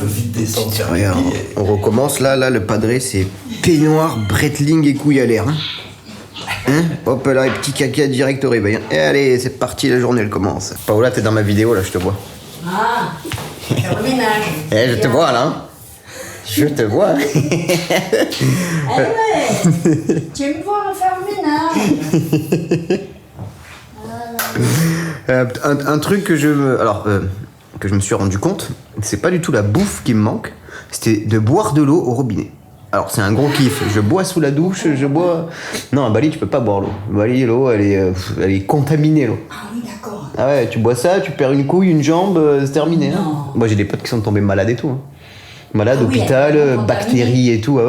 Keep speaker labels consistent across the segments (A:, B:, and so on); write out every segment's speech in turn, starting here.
A: peut vite descendre sur
B: Regarde, on recommence là, le padré c'est peignoir, bretling et couille à l'air. Hein, hop là, petit caca direct au réveil. Et allez, c'est parti, la journée elle commence. Paola, t'es dans ma vidéo là, je te vois.
C: Ah, faire le ménage.
B: Eh, je te vois là. Hein. Je te vois.
C: Eh ouais, tu aimes voir faire le ménage.
B: Un truc que je me suis rendu compte, c'est pas du tout la bouffe qui me manque, c'était de boire de l'eau au robinet. Alors c'est un gros kiff, je bois sous la douche, je bois... Non, à Bali tu peux pas boire l'eau. À Bali l'eau elle est contaminée l'eau.
C: Ah oui, d'accord.
B: Ah ouais, tu bois ça, tu perds une couille, une jambe, c'est terminé. Hein.
C: Non.
B: Moi j'ai des potes qui sont tombés malades et tout. Hein. Malades,
C: Ah oui,
B: hôpital,
C: elle est
B: bactéries et tout,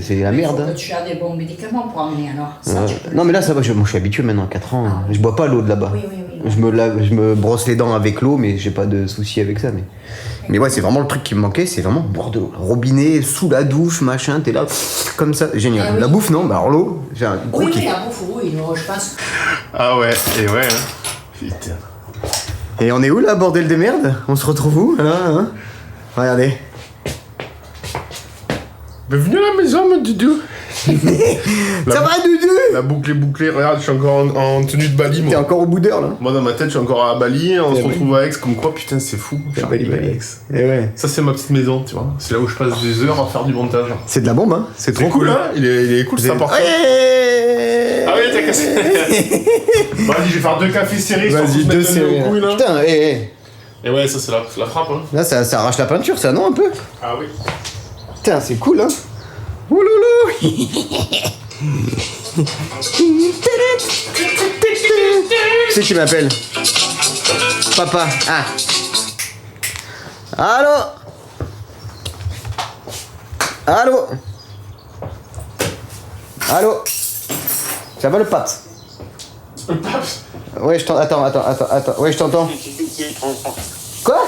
B: c'est la merde.
C: Il faut
B: Hein.
C: que tu as des bons médicaments pour emmener alors. Ça, tu peux
B: Non
C: le
B: mais là
C: faire.
B: ça va, moi je suis habitué maintenant à 4 ans.
C: Ah, oui.
B: Je bois pas l'eau de là-bas.
C: Oui.
B: Je me brosse les dents avec l'eau, mais j'ai pas de souci avec ça. Mais ouais, c'est vraiment le truc qui me manquait, c'est vraiment boire de l'eau. Robinet, sous la douche, machin, t'es là, comme ça, génial.
C: Ah oui.
B: La bouffe, non, bah alors l'eau, j'ai un gros
C: Oui,
B: kiff.
C: la bouffe, oui, non, je pense.
A: Ah ouais, et ouais, hein. Putain.
B: Et on est où là, bordel de merde? On se retrouve où là, hein? Regardez.
A: Bienvenue à la maison, mon doudou.
B: Ça va, Doudou?
A: La boucle est bouclée, regarde, je suis encore en tenue de Bali,
B: T'es
A: moi.
B: encore au bout d'heure là?
A: Moi, dans ma tête, je suis encore à Bali, on se
B: Bali.
A: retrouve à Aix, comme quoi, putain, c'est fou. J'arrive à Aix.
B: Et ouais.
A: Ça, c'est ma petite maison, tu vois. C'est là où je passe des heures à faire du montage.
B: C'est de la bombe, hein? C'est trop
A: C'est cool, hein. Il est cool, c'est important.
B: Ouais.
A: Ah oui, t'as cassé. Vas-y, je vais faire 2 cafés serrés sans
B: Vas-y,
A: se
B: deux
A: mettre le nez
B: séries.
A: au couille, là.
B: Putain,
A: Et ouais, ça, c'est la frappe, hein.
B: là ça arrache la peinture, ça, non, un peu?
A: Ah oui.
B: Putain, c'est cool, hein? Ouloulou. C'est qui m'appelle? Papa. Ah. Allô? Allô? Allô? Ça va le pape?
A: Le pape.
B: Ouais, je t'entends. Attends. Ouais, je t'entends. Quoi?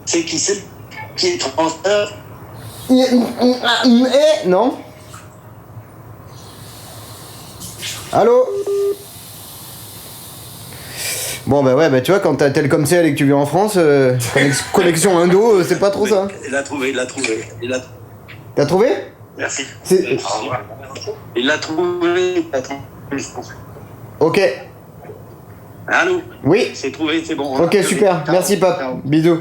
D: C'est qui c'est qui est transporteur?
B: Non? Allô? Bon bah ouais, bah tu vois, quand t'as Telkomsel et que tu viens en France, connexion Indo, c'est pas trop ça.
D: Il l'a trouvé.
B: T'as trouvé?
D: Merci.
B: C'est...
D: Au revoir. Il l'a trouvé.
B: Ok.
D: Allô?
B: Oui.
D: C'est trouvé, c'est bon.
B: Ok, super. Merci, pape. Bisous.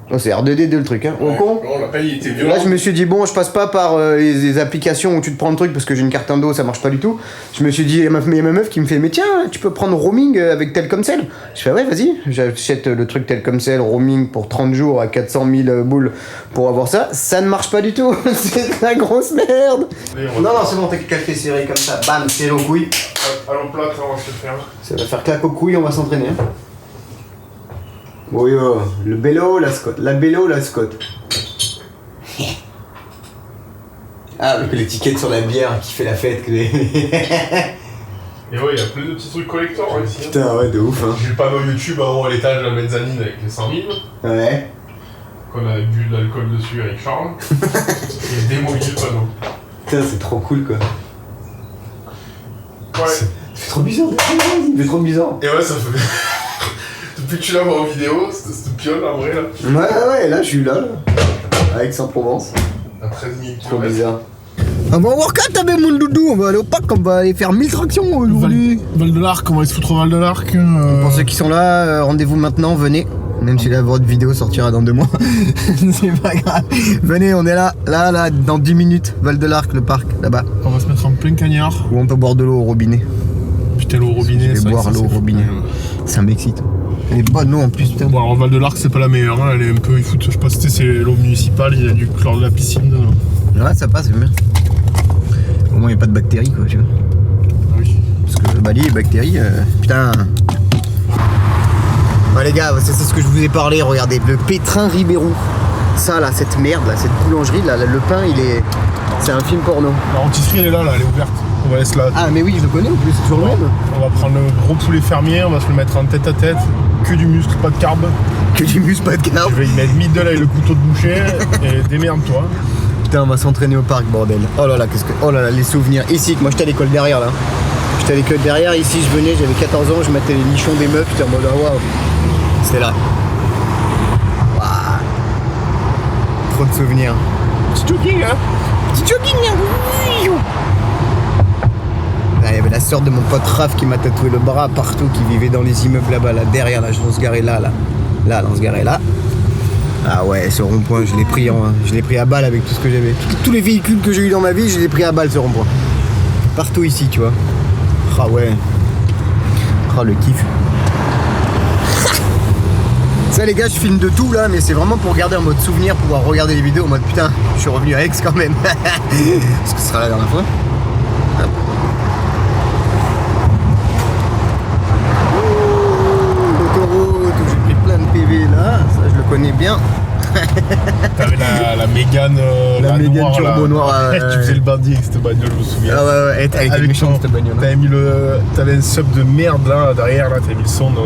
B: Oh, c'est R2D2 le truc, hein. Au con.
A: Bon, l'appel, il était violent.
B: Là, je me suis dit, bon, je passe pas par les applications où tu te prends le truc parce que j'ai une carte Indo, ça marche pas du tout. Je me suis dit, il y a ma meuf qui me fait, mais tiens, tu peux prendre roaming avec Telkomsel. Je fais, ouais, vas-y, j'achète le truc Telkomsel, roaming pour 30 jours à 400 000 boules pour avoir ça. Ça ne marche pas du tout. C'est la grosse merde.
A: Allez,
B: Non, c'est bon, t'as qu'à café serré comme ça. Bam, c'est aux couilles.
A: Allons plat, on va se le faire.
B: Ça va faire claque aux couilles, on va s'entraîner. Hein. Bon yo, le bélo, la Scott. La bélo, la Scott. Ah, avec l'étiquette sur la bière qui fait la fête.
A: Et ouais, il y a plein de petits trucs collector ici. Hein.
B: Putain, ouais, de ouf, hein.
A: J'ai le panneau YouTube en haut à l'étage de la mezzanine avec les 100 000.
B: Ouais.
A: Qu'on a bu de l'alcool dessus avec Charles. Et démoli le panneau.
B: Putain, c'est trop cool, quoi.
A: Ouais.
B: Ça fait trop bizarre. Ça fait trop bizarre.
A: Et ouais, ça fait. Depuis que tu la vois en vidéo, cette pionne en vrai là.
B: Ouais, là, je suis là. Avec Aix-en-Provence.
A: À 13 000
B: Trop
A: km.
B: bizarre. On va au workout avec mon doudou, on va aller au parc, on va aller faire 1000 tractions aujourd'hui.
A: Val de l'Arc, on va se foutre au Val de l'Arc.
B: Pour ceux qui sont là, rendez-vous maintenant, venez. Même si votre vidéo sortira dans 2 mois. C'est pas grave. Venez, on est là, dans 10 minutes. Val de l'Arc, le parc, là-bas.
A: On va se mettre en plein cagnard.
B: Où on peut boire de l'eau au robinet.
A: Putain, l'eau au robinet,
B: Je vais
A: c'est
B: boire
A: vrai que ça,
B: l'eau au
A: c'est
B: robinet.
A: fou.
B: Ça m'excite. Elle est bonne l'eau en plus, putain.
A: Bon, alors Val de l'Arc, c'est pas la meilleure, hein. Elle est un peu. Il faut, je sais pas si c'est l'eau municipale, il y a du chlore de la piscine dedans.
B: Ouais, ça passe, c'est bien. Au moins, il n'y a pas de bactéries, quoi, tu vois.
A: Oui.
B: Parce que Bali, les bactéries, putain. Ouais, les gars, c'est ce que je vous ai parlé. Regardez, le pétrin Ribérou. Ça, là, cette merde, là, cette boulangerie, là, le pain, il est. C'est un film porno.
A: La rôtisserie, elle est là, elle est ouverte. On va laisser là.
B: Ah, mais oui, je le connais en plus, c'est toujours le même.
A: On va prendre le gros poulet fermier, on va se le mettre en tête à tête. Que du muscle, pas de carbe.
B: Que du muscle, pas de carbe.
A: Je vais y mettre middle avec le couteau de boucher et démerde-toi.
B: Putain, on va s'entraîner au parc, bordel. Oh là là, qu'est-ce que. Oh là là, les souvenirs. Ici, moi j'étais à l'école derrière là. J'étais à l'école derrière, ici je venais, j'avais 14 ans, je mettais les nichons des meufs, j'étais en mode ah waouh. C'était là. trop de souvenirs.
A: Petit jogging, hein.
B: Petit jogging, hein. Ah, il y avait la sœur de mon pote Raph qui m'a tatoué le bras partout, qui vivait dans les immeubles là-bas, là derrière, là, on se garait là. Là, on se garait là. Ah ouais, ce rond-point, je l'ai pris à balle avec tout ce que j'avais. Tous les véhicules que j'ai eu dans ma vie, je les ai pris à balle ce rond-point. Partout ici, tu vois. Ah ouais. Ah le kiff. Ça les gars, je filme de tout là, mais c'est vraiment pour garder en mode souvenir, pouvoir regarder les vidéos en mode putain, je suis revenu à Aix quand même. Parce que ce sera la dernière fois. Hop. L'autoroute où j'ai pris plein de PV là, ça je le connais bien.
A: T'avais la Mégane
B: Mégane
A: noire,
B: turbo
A: là.
B: noire.
A: Tu faisais le bandit avec cette bagnole, je me souviens.
B: Ah ouais, elle était
A: Avec
B: méchante
A: ton-
B: cette bagnole.
A: T'avais un sub de merde là derrière, là, t'avais mis le son de.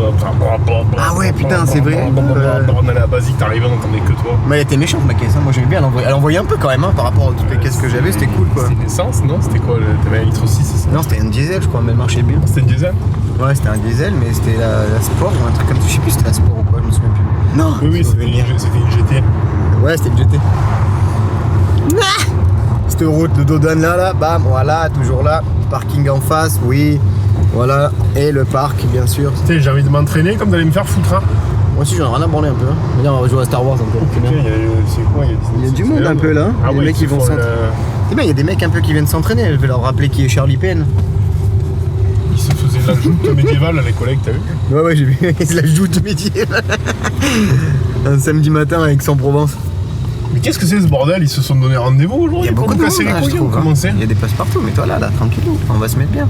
B: Ah ouais, putain, c'est vrai.
A: On allait à la basique, t'arrivais, on entendait que toi.
B: Mais elle était méchante ma caisse, hein. Moi j'aimais bien, elle envoyait un peu quand même hein, par rapport à toutes les caisses que j'avais, c'était cool quoi.
A: C'était une essence, non? C'était quoi? T'avais un litre 6, c'est ça?
B: Non, c'était un diesel je crois, mais elle marchait bien.
A: C'était une diesel?
B: Ouais, c'était un diesel, mais c'était la Sport ou un truc comme ça, je sais plus si c'était la Sport ou quoi, je me souviens plus. Non,
A: Oui, c'était une GT.
B: Ouais, c'était une GT. Cette route de Dodane là, bam, voilà, toujours là. Parking en face, oui. Voilà, et le parc, bien sûr.
A: Tu sais, j'ai envie de m'entraîner comme d'aller me faire foutre, hein.
B: Moi aussi, j'en ai rien à branler un peu. Hein. Viens, on va jouer à Star Wars un peu.
A: Putain, c'est quoi?
B: Il y a du monde un peu là.
A: Ah
B: Les
A: ouais,
B: mecs qui vont s'entraîner. C'est bien, il y a des mecs un peu qui viennent s'entraîner. Je vais leur rappeler qui est Charlie Penn.
A: Il se faisait de la joute médiévale à les collègues, t'as vu?
B: Ouais, j'ai vu. C'est la joute médiévale. Un samedi matin avec Aix-en-Provence.
A: Mais qu'est-ce que c'est ce bordel? Ils se sont donné rendez-vous
B: Il y
A: aujourd'hui
B: a
A: pour
B: beaucoup
A: nous
B: de
A: casser
B: monde,
A: les
B: là, je
A: couilles?
B: trouve,
A: Comment c'est?
B: Il y a des places partout, mais toi là, tranquillou, on va se mettre bien.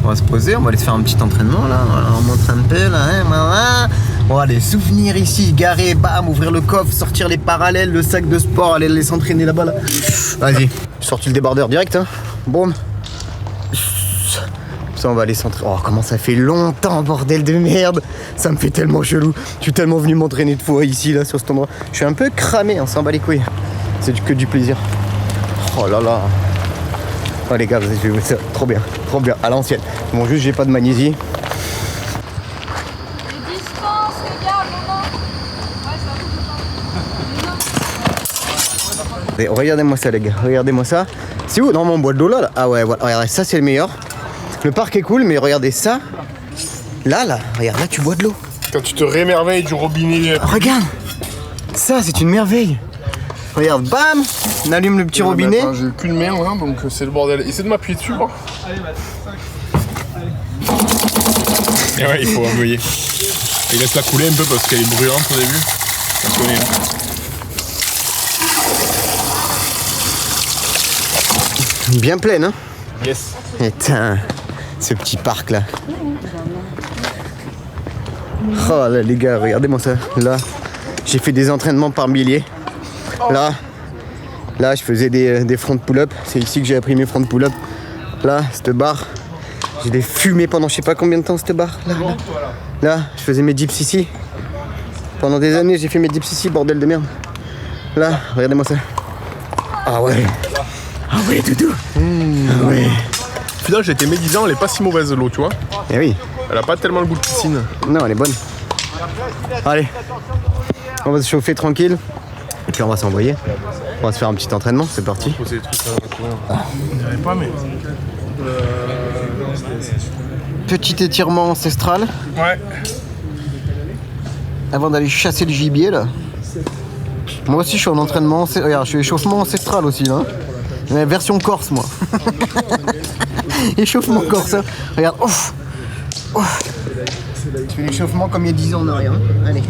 B: On va se poser, on va aller se faire un petit entraînement là, on montre un peu là, hein, voilà. On va aller souvenir ici, garer, bam, ouvrir le coffre, sortir les parallèles, le sac de sport, aller s'entraîner là-bas là. Vas-y, j'ai sorti le débardeur direct, hein. Boum. Ça on va aller s'entraîner. Oh comment ça fait longtemps, bordel de merde. Ça me fait tellement chelou. Je suis tellement venu m'entraîner de fois ici là sur cet endroit. Je suis un peu cramé, on s'en bat les couilles. C'est que du plaisir. Oh là là. Oh les gars, je vais vous ça. Trop bien, à l'ancienne. Bon juste j'ai pas de magnésie.
E: Les distances, les gars, non. Ouais, ça va.
B: Et regardez-moi ça les gars, regardez-moi ça. C'est où? Dans mon boîte d'eau là? Ah ouais, voilà. Regardez, ça c'est le meilleur. Le parc est cool, mais regardez ça. Là, regarde, là tu bois de l'eau.
A: Quand tu te rémerveilles du robinet.
B: Regarde. Ça c'est une merveille. Regarde, bam, on allume le petit robinet.
A: Attends, j'ai qu'une main là, donc c'est le bordel. Essaie de m'appuyer dessus, quoi. Et ouais, il faut envoyer. Et laisse-la couler un peu parce qu'elle est brûlante au début. Ça se connaît.
B: Bien pleine, hein.
A: Yes.
B: Putain, ce petit parc là. Oh là les gars, regardez-moi ça. Là, j'ai fait des entraînements par milliers. Là, je faisais des front pull-up. C'est ici que j'ai appris mes front pull-up. Là, cette barre, je l'ai fumé pendant je sais pas combien de temps cette barre. Là, je faisais mes dips ici. Pendant des années, j'ai fait mes dips ici, bordel de merde. Là, regardez-moi ça. Ah ouais. Ah ouais, doudou. Ah ouais.
A: Au final, j'ai été médisant, elle est pas si mauvaise l'eau, tu vois.
B: Eh oui.
A: Elle a pas tellement le goût de piscine.
B: Non, elle est bonne. Allez, on va se chauffer tranquille. Et puis on va s'envoyer. On va se faire un petit entraînement, c'est parti.
A: Poser des trucs on dirait pas, mais.
B: Petit étirement ancestral
A: Ouais.
B: avant d'aller chasser le gibier là. Moi aussi je suis en entraînement, regarde, je suis échauffement ancestral aussi là. Mais version corse moi. Échauffement corse, hein. Regarde, ouf. Ouf. Je fais l'échauffement comme il y a 10 ans en arrière. Hein. Allez.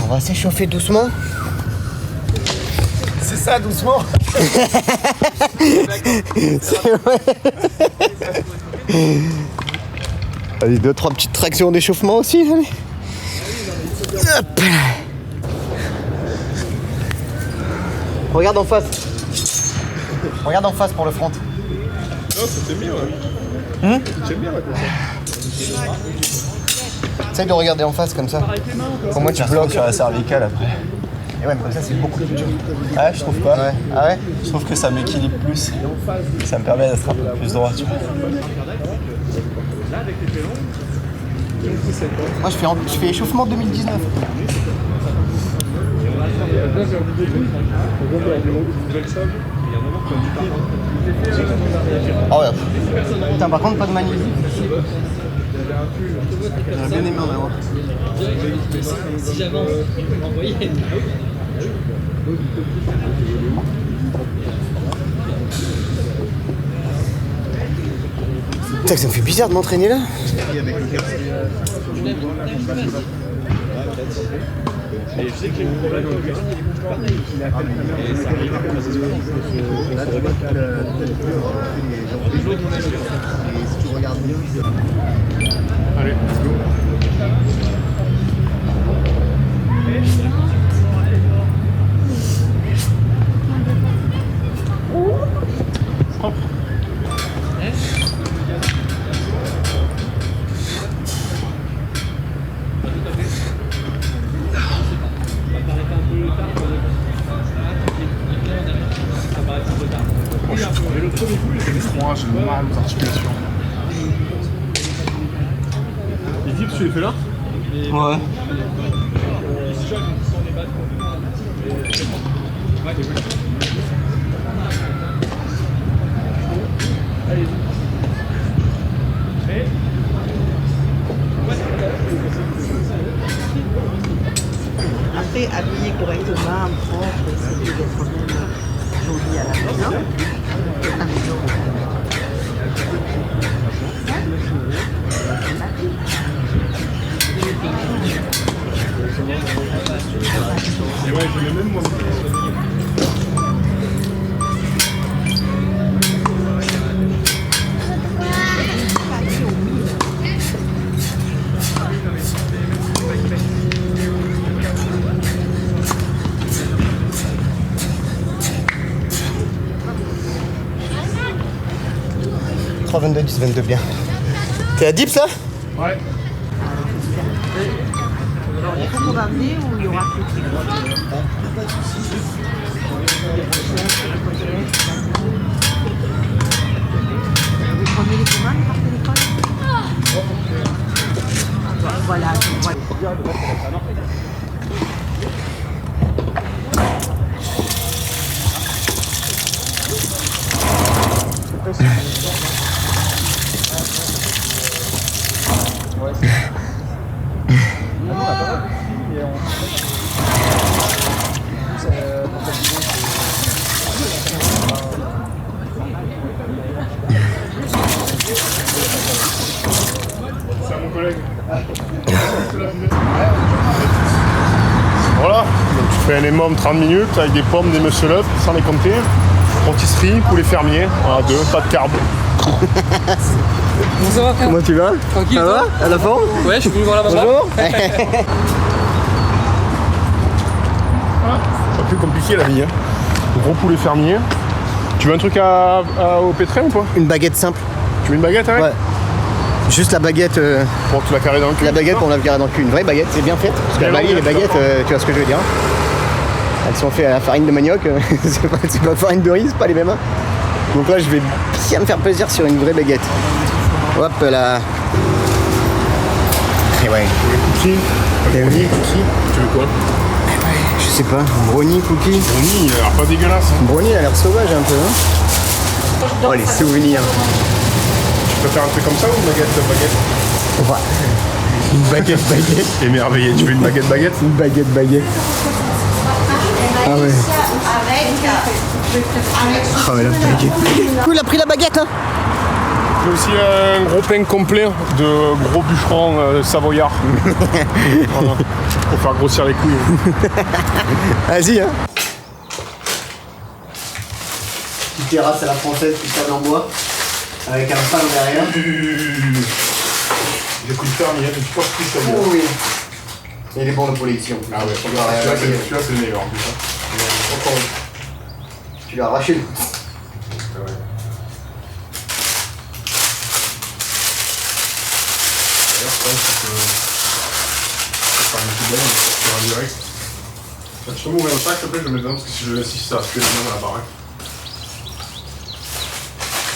B: On va s'échauffer doucement.
A: C'est ça, doucement.
B: C'est vrai. Allez, 2-3 petites tractions d'échauffement aussi. Allez. Hop. Regarde en face. Regarde en face pour le front.
A: Non, c'était bien, ouais. J'aime bien, ouais, comme ça.
B: Essaye de regarder en face comme ça. Pour moi, tu bloques sur la cervicale après. Et ouais, mais comme ça, c'est beaucoup plus dur.
F: Ah, je trouve pas.
B: Ouais. Ah ouais?
F: Je trouve que ça m'équilibre plus. Ça me permet d'être un peu plus droit, tu vois.
B: Moi, je fais échauffement 2019. Oh ouais. Putain, par contre, pas de magnésie. J'aurais bien aimé en avoir.
G: Si j'avais envoyé.
B: Putain, ça me fait bizarre de m'entraîner là.
A: Allez. Moi, j'ai mal aux articulations. Les dips, tu les fais là?
F: Ouais.
H: Après, habillé correctement, propre, essayer d'être même joli à la maison.
A: Et ouais, je l'ai même moi.
B: « 3,22, 10, 22 bien. T'es à dips là?
A: Ouais.
H: Alors, il faut qu'on amener ou il y aura plus de Vous prenez les commandes par téléphone? Voilà, voilà.
A: C'est à mon collègue. Voilà, donc tu fais un minimum 30 minutes avec des pommes, des muscle-up, sans les compter. Rôtisserie, poulet fermier, voilà, 2, pas de carbe.
G: Bon, ça va, frère?
B: Comment tu vas?
G: Tranquille,
B: Ça
G: toi?
B: va? À la forme?
G: Ouais, je suis venu voir la maman.
B: Bonjour.
A: Pas plus compliqué la vie. Hein. Gros poulet fermier. Tu veux un truc au pétrin ou pas?
B: Une baguette simple.
A: Tu veux une baguette avec?
B: Ouais. Juste la baguette.
A: Pour que tu la carré dans le cul.
B: La baguette pour la virer dans le cul. Une vraie baguette, c'est bien fait. Parce qu'à
A: Bien
B: Bali,
A: longue,
B: les baguettes, tu vois ce que je veux dire. Elles sont faites à la farine de manioc. c'est pas farine de riz, c'est pas les mêmes. Donc là, je vais bien me faire plaisir sur une vraie baguette. Hop là. Et ouais.
A: Cookie. Brownie, cookie. Tu veux quoi?
B: Je sais pas. Brownie, cookie.
A: Brownie, il a l'air pas dégueulasse. Hein.
B: Brownie, elle a l'air sauvage un peu. Hein. Oh, les souvenirs.
A: Tu peux faire un truc comme ça ou une baguette?
B: Ouais. Une baguette.
A: Émerveillé. Tu veux une baguette?
B: Une baguette. Ah ouais. Ah ouais, la baguette. Il a pris la baguette, hein.
A: J'ai aussi un gros pain complet de gros bûcherons savoyards. Voilà. Pour faire grossir les couilles.
B: Vas-y, hein. Petite terrasse à la française, petite table en bois, avec un pan derrière.
A: J'ai pris le fermier, je suis pas pris ça.
B: Oh oui. Et il est bon le poulet ici.
A: Ah ouais, celui-là c'est le meilleur en plus. Hein.
B: Tu l'as arraché.
A: Ah ouais. D'ailleurs, je pense que faire une petite balle, on va faire un direct. Je te m'ouvre un sac, s'il te plaît, je le mets dedans parce que si je le laisse ici, ça va se faire dans la baraque.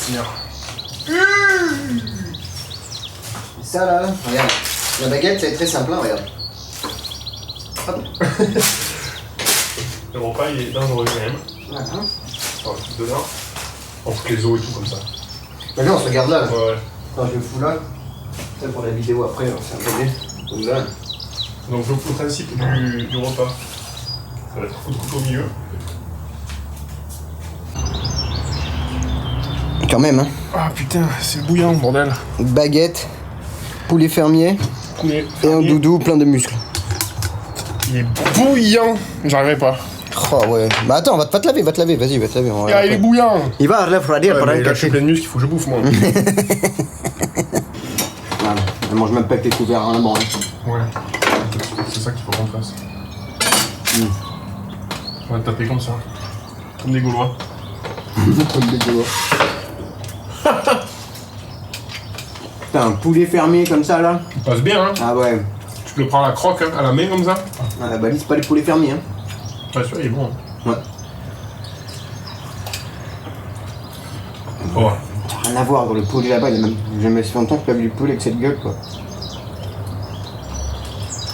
A: Seigneur.
B: Ça là, regarde. La baguette, c'est très simple, hein, regarde. Hop.
A: Le repas, il est dangereux quand même.
B: Voilà.
A: Enfin, le truc dedans. On fout les os et tout comme ça.
B: Bah non, on se regarde là.
A: Ouais, ouais.
B: Attends, je le fous là. Ça pour la vidéo après, c'est un peu bien. Comme ça.
A: Donc le principe du repas, ça va être coup de couteau au milieu.
B: Quand même, hein.
A: Ah putain, c'est bouillant, bordel.
B: Baguette, poulet fermier
A: Poulet.
B: et un doudou plein de muscles.
A: Il est bouillant. J'arriverai pas.
B: Oh ouais. Bah attends, va te laver, vas-y, va te laver. on va
A: Ah, il est bouillant.
B: Il va refroidir
A: Ouais,
B: pendant
A: mais
B: un
A: là, je suis
B: café.
A: plein de muscles, il faut que je bouffe, moi.
B: Voilà. Elle mange même pas avec les couverts en amont. Hein.
A: Ouais. C'est ça qu'il faut qu'on fasse. On va taper comme ça. Comme des Gaulois.
B: Comme des Gaulois. Putain, un poulet fermier comme ça là.
A: Il passe bien, hein.
B: Ah ouais.
A: Tu peux le prendre à la croque, hein, à la main comme ça.
B: Ah, la balise, c'est pas les poulets fermiers. Hein.
A: Pas sûr, il est bon. Hein.
B: Ouais.
A: Oh.
B: Rien à voir dans le poulet là-bas, il y a même jamais si longtemps que j'ai pas vu du poulet avec cette gueule quoi.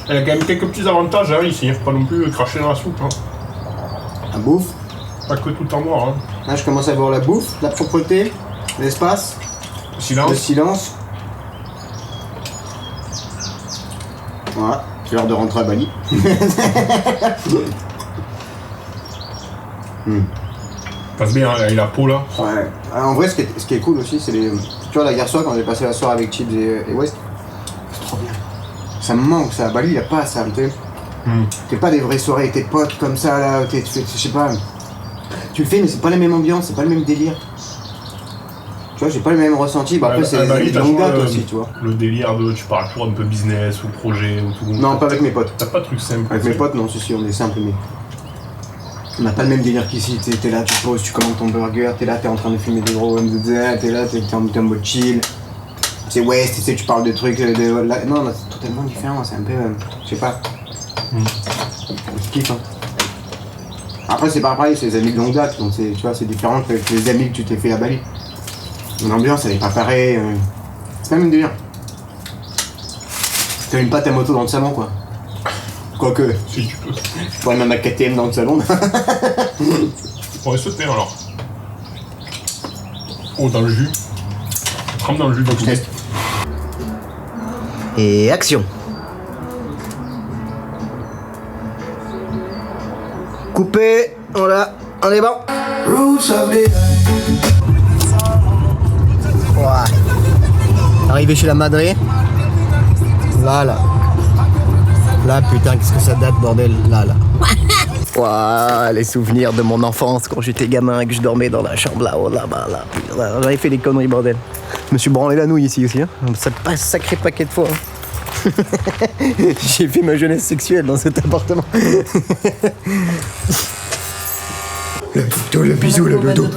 A: Elle a quand même quelques petits avantages hein, ici. Faut pas non plus cracher dans la soupe. Hein.
B: La bouffe.
A: Pas que tout en noir. Hein.
B: Là je commence à voir la bouffe, la propreté, l'espace,
A: Silence.
B: le silence. Voilà, c'est l'heure de rentrer à Bali.
A: Passe bien, hein, avec la peau là.
B: Ouais. Alors, en vrai, ce qui est cool aussi, c'est les. Tu vois, là, hier soir, quand j'ai passé la soirée avec Chips et West, c'est trop bien. Ça me manque, ça. À Bali, il n'y a pas ça, tu sais. T'es pas des vraies soirées avec tes potes comme ça, là, tu fais, je sais pas. Tu le fais, mais c'est pas la même ambiance, c'est pas le même délire. Tu vois, j'ai pas le même ressenti. Bah, après, c'est
A: à Bali,
B: des
A: t'as
B: longues
A: toujours
B: dates aussi, tu vois.
A: le délire de tu parles toujours un peu business ou projet ou tout.
B: Non, pas avec mes potes.
A: T'as pas de truc simple.
B: Avec mes potes, non, si, on est simple, mais. On n'a pas le même délire qu'ici, t'es là, tu poses, tu commandes ton burger, t'es là, t'es en train de filmer des gros MZZ, t'es là, t'es en mode chill. C'est West, tu sais, tu parles de trucs, non, là, c'est totalement différent, c'est un peu, je sais pas. Je kiffe, hein. Après, c'est pas pareil, c'est les amis de longue date, donc tu vois, c'est différent que les amis que tu t'es fait à Bali. L'ambiance, elle est pas pareille, c'est pas le même délire. T'as une patte à moto dans le salon, quoi. Quoique,
A: Si tu peux.
B: je pourrais même à KTM dans le salon.
A: On va sauter alors. Oh, dans le jus. Trempe dans le jus de poulet.
B: Et action. Coupé, voilà, on est bon. Ouais. Arrivé chez la Madré. Là. Là, putain, qu'est-ce que ça date, bordel. Là. Ouah, les souvenirs de mon enfance quand j'étais gamin et que je dormais dans la chambre là-haut, là-bas, là. Putain, j'avais fait des conneries, bordel. Je me suis branlé la nouille ici aussi, hein. Ça passe un sacré paquet de fois. Hein. J'ai fait ma jeunesse sexuelle dans cet appartement. Le bisou, le doudou.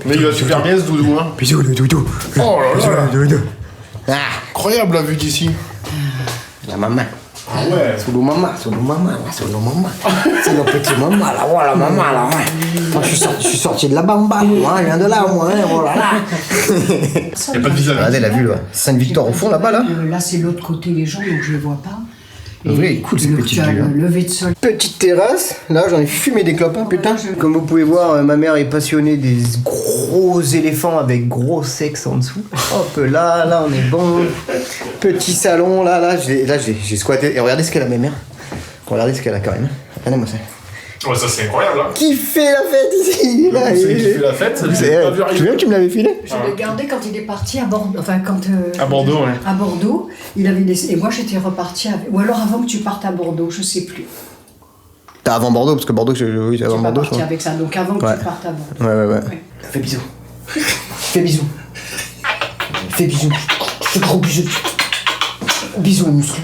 A: Mais il va super bien ce doudou, hein.
B: Bisou, le doudou.
A: Oh là là.
B: Le doudou. Ah,
A: Incroyable la vue d'ici.
B: la maman.
A: Ah ouais.
B: C'est le maman, là, c'est le petit maman, là, voilà, maman, là, ouais. Moi, je suis sorti de la bamba, moi, je viens de là, moi, hein, oh là là.
A: Y'a pas de visage.
B: Regardez la vue, là. Sainte-Victoire au fond, là-bas, là.
C: Là, c'est l'autre côté des gens, donc je les vois pas.
B: En vrai, il est cool, ces petites
C: t'as
B: vues,
C: le
B: hein.
C: lever de soleil.
B: Petite terrasse, là j'en ai fumé des clopes, hein, putain. Comme vous pouvez voir, ma mère est passionnée des gros éléphants avec gros sexe en dessous. Hop là on est bon. Petit salon, là j'ai squatté. Et regardez ce qu'elle a, ma mère. Regardez ce qu'elle a quand même. Regardez-moi ça.
A: Ouais, ça c'est incroyable là.
B: Qui fait la fête ici là,
A: C'est qui fait la fête. J'ai pas vu
B: Tu
A: arriver.
B: viens, tu me l'avais filé.
C: Je l'ai gardé quand il est parti à Bordeaux. Enfin, quand.
A: À Bordeaux, ouais.
C: À Bordeaux, il avait laissé. Et moi, j'étais repartie avec. Ou alors avant que tu partes à Bordeaux, je sais plus.
B: T'as avant Bordeaux, parce que Bordeaux, oui, c'est
C: Tu
B: avant
C: n'es pas
B: Bordeaux, je
C: parti
B: crois.
C: avec ça, donc avant que
B: Ouais.
C: tu partes à Bordeaux.
B: Ouais.
C: Ouais.
B: Fais bisous. Fais bisous. Fais bisous. Fais gros bisous. Bisous muscles.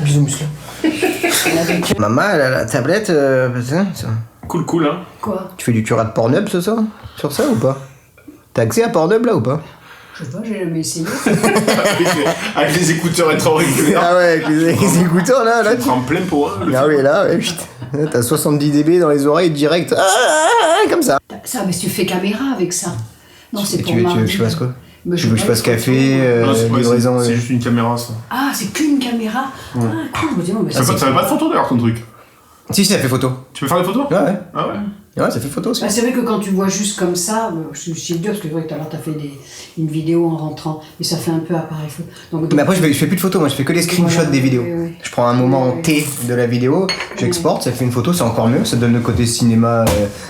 B: Maman, elle a la tablette, ça.
A: Cool, hein.
C: Quoi?
B: Tu fais du curat de Pornhub ce soir? Sur ça ou pas? T'as accès à Pornhub là ou pas?
C: Je sais pas, j'ai jamais essayé.
A: Avec les écouteurs rétro-auriculaires.
B: Ah ouais, avec les écouteurs là.
A: Tu prends plein pot, hein.
B: Ah oui, là, ouais, putain. T'as 70 dB dans les oreilles direct. Comme ça.
C: Ça, mais tu fais caméra avec ça. Non, c'est pour
B: Tu veux
C: mardi.
B: que je fasse quoi?
C: Mais
B: Tu veux que je fasse café,
A: Non, c'est
B: livraison.
A: c'est juste une caméra, ça.
C: Ah, c'est qu'une caméra. Ah, cool. Dis-moi, mais
A: Ça fait pas de photo d'ailleurs ton truc.
B: Si, ça fait photo.
A: Tu veux faire des photos?
B: Ouais, ouais.
A: Ah ouais?
B: Ouais, ça fait photo aussi.
C: bah, c'est vrai que quand tu vois juste comme ça, je suis dur parce que c'est vrai que tout à l'heure t'as fait une vidéo en rentrant, mais ça fait un peu appareil photo. Donc,
B: Mais après, je fais plus de photos, moi je fais que les screenshots
C: Voilà,
B: des vidéos.
C: oui, oui.
B: Je prends un moment
C: Oui, oui.
B: T de la vidéo, j'exporte, ça fait une photo, c'est encore mieux, ça donne le côté cinéma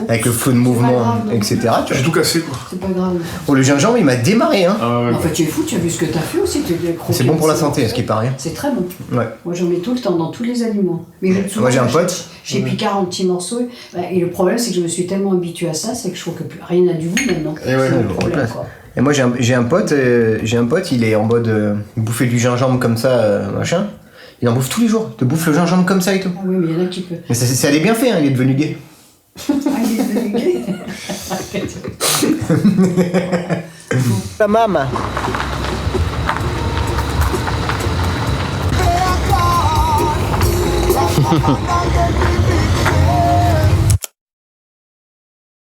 B: avec le flou de mouvement,
C: grave, non.
B: etc. Tu vois.
A: J'ai tout cassé quoi.
C: c'est pas grave.
B: Oh, le gingembre, il m'a démarré, hein.
A: Ah ouais.
C: En fait, tu es fou, tu as vu ce que t'as fait aussi.
B: C'est bon pour la santé, ce qui paraît.
C: C'est très bon.
B: Ouais.
C: Moi, j'en mets tout le temps dans tous les aliments. Mais souvent,
B: Moi, j'ai un pote.
C: J'ai Picard en petits morceaux. Et le problème, c'est que je me suis tellement habituée à ça, c'est que je trouve que rien n'a du goût maintenant.
B: Et ouais,
C: C'est
B: on
C: le
B: le
C: problème,
B: remplace.
C: quoi.
B: Et moi j'ai un pote, il est en mode bouffer du gingembre comme ça, machin. Il en bouffe tous les jours, il te bouffe le gingembre comme ça et tout.
C: Ah oui, mais il y en a qui peuvent.
B: Mais ça allait bien fait, hein, il est devenu gay.
C: Ah, il est devenu gay.
B: La maman.